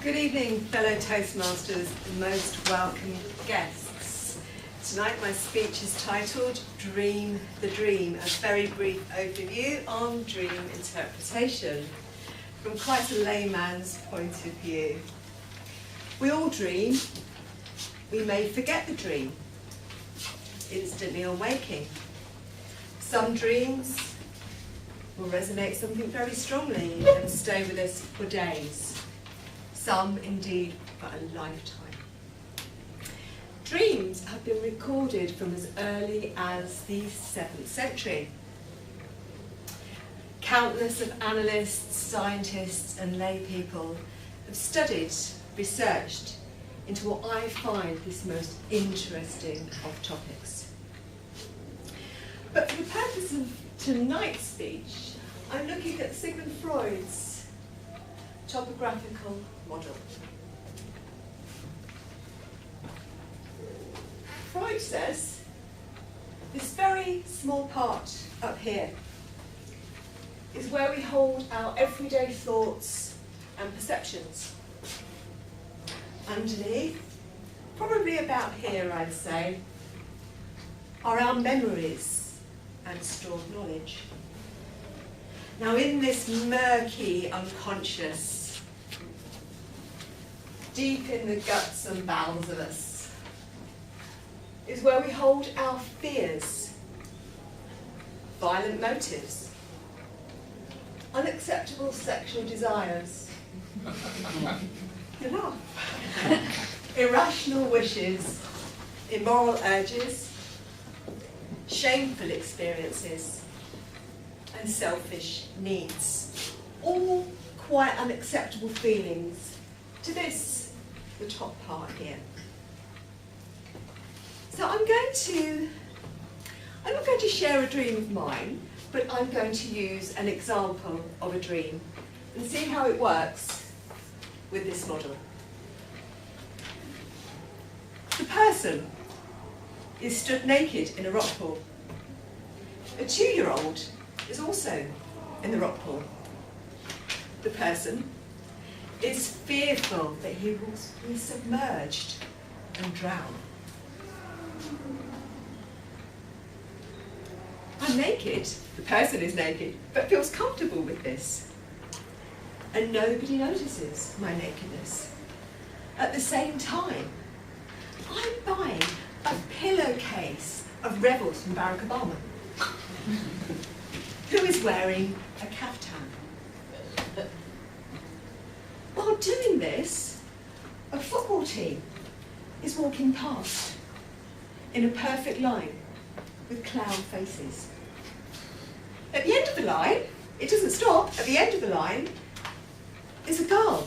Good evening, fellow Toastmasters and most welcome guests. Tonight my speech is titled Dream the Dream, a very brief overview on dream interpretation from quite a layman's point of view. We all dream. We may forget the dream instantly on waking. Some dreams will resonate something very strongly and stay with us for days. Some indeed for a lifetime. Dreams have been recorded from as early as the 7th century. Countless of analysts, scientists and lay people have studied, researched into what I find this most interesting of topics. But for the purpose of tonight's speech, I'm looking at Sigmund Freud's topographical model. Freud says this very small part up here is where we hold our everyday thoughts and perceptions. Underneath, probably about here I'd say, are our memories and stored knowledge. Now in this murky unconscious, deep in the guts and bowels of us, is where we hold our fears, violent motives, unacceptable sexual desires, you laugh, irrational wishes, immoral urges, shameful experiences, and selfish needs. All quite unacceptable feelings to this, the top part here. So I'm not going to share a dream of mine, but I'm going to use an example of a dream and see how it works with this model. The person is stood naked in a rock pool. A 2-year-old is also in the rock pool. The person is fearful that he will be submerged and drown. I'm naked, the person is naked, but feels comfortable with this. And nobody notices my nakedness. At the same time, I'm buying a pillowcase of rebels from Barack Obama, who is wearing a caftan. While doing this, a football team is walking past in a perfect line with clown faces. At the end of the line, it doesn't stop, at the end of the line is a girl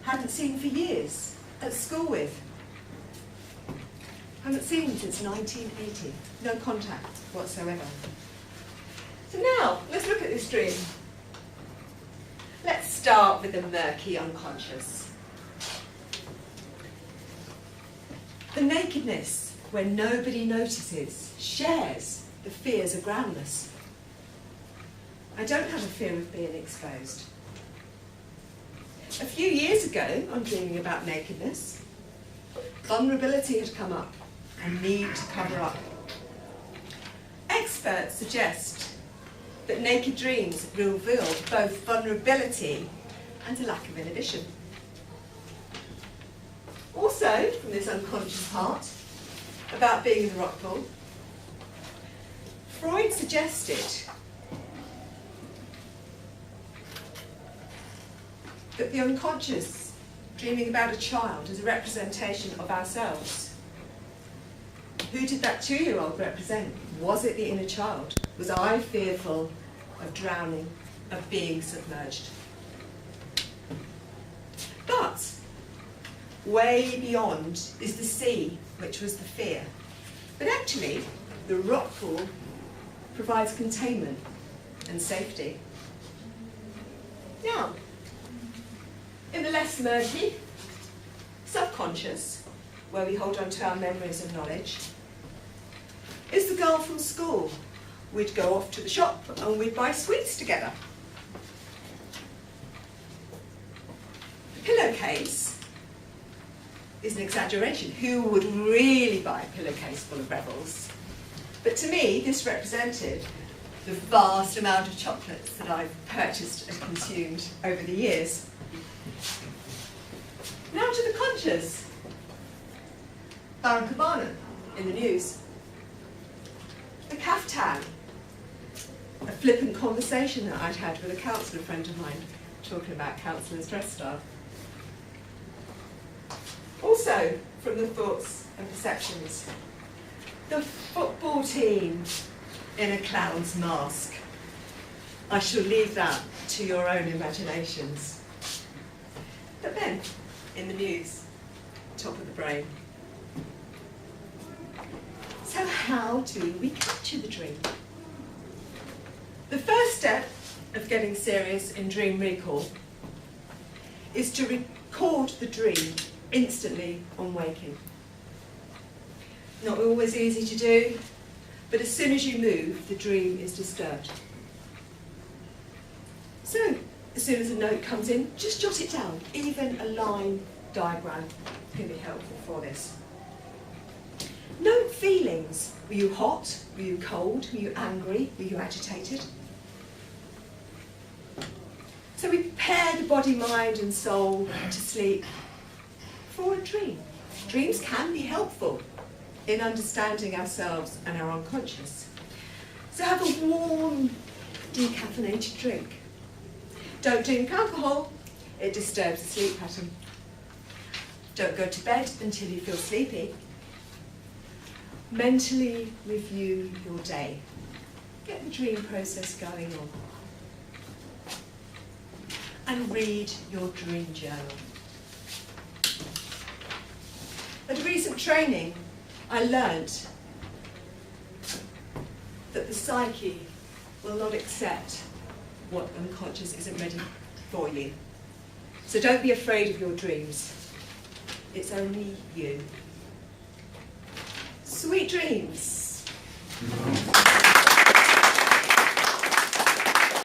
hadn't seen for years, at school with. Haven't seen since 1980, no contact whatsoever. So now, let's look at this dream. Let's start with the murky unconscious. The nakedness, where nobody notices, shares the fears of groundless. I don't have a fear of being exposed. A few years ago, on dreaming about nakedness, vulnerability had come up and need to cover up. Experts suggest that naked dreams reveal both vulnerability and a lack of inhibition. Also, from this unconscious part, about being in the rock pool, Freud suggested that the unconscious, dreaming about a child, is a representation of ourselves. Who did that 2-year-old represent? Was it the inner child? Was I fearful of drowning, of being submerged? But way beyond is the sea, which was the fear. But actually, the rock pool provides containment and safety. Now, in the less murky, subconscious, where we hold on to our memories and knowledge, is the girl from school. We'd go off to the shop and we'd buy sweets together. Pillowcase is an exaggeration. Who would really buy a pillowcase full of rebels? But to me, this represented the vast amount of chocolates that I've purchased and consumed over the years. Now to the conscious. Barack Obama in the news. The caftan, a flippant conversation that I'd had with a counsellor friend of mine talking about counsellors' dress style. Also, from the thoughts and perceptions, the football team in a clown's mask. I shall leave that to your own imaginations. But then, in the news, top of the brain. So how do we capture the dream? The first step of getting serious in dream recall is to record the dream instantly on waking. Not always easy to do, but as soon as you move, the dream is disturbed. So, as soon as a note comes in, just jot it down. Even a line diagram can be helpful for this. Note feelings. Were you hot? Were you cold? Were you angry? Were you agitated? So we prepare the body, mind and soul to sleep for a dream. Dreams can be helpful in understanding ourselves and our unconscious. So have a warm, decaffeinated drink. Don't drink alcohol, it disturbs the sleep pattern. Don't go to bed until you feel sleepy. Mentally review your day. Get the dream process going on. And read your dream journal. At a recent training, I learnt that the psyche will not accept what unconscious isn't ready for you. So don't be afraid of your dreams. It's only you. Sweet dreams.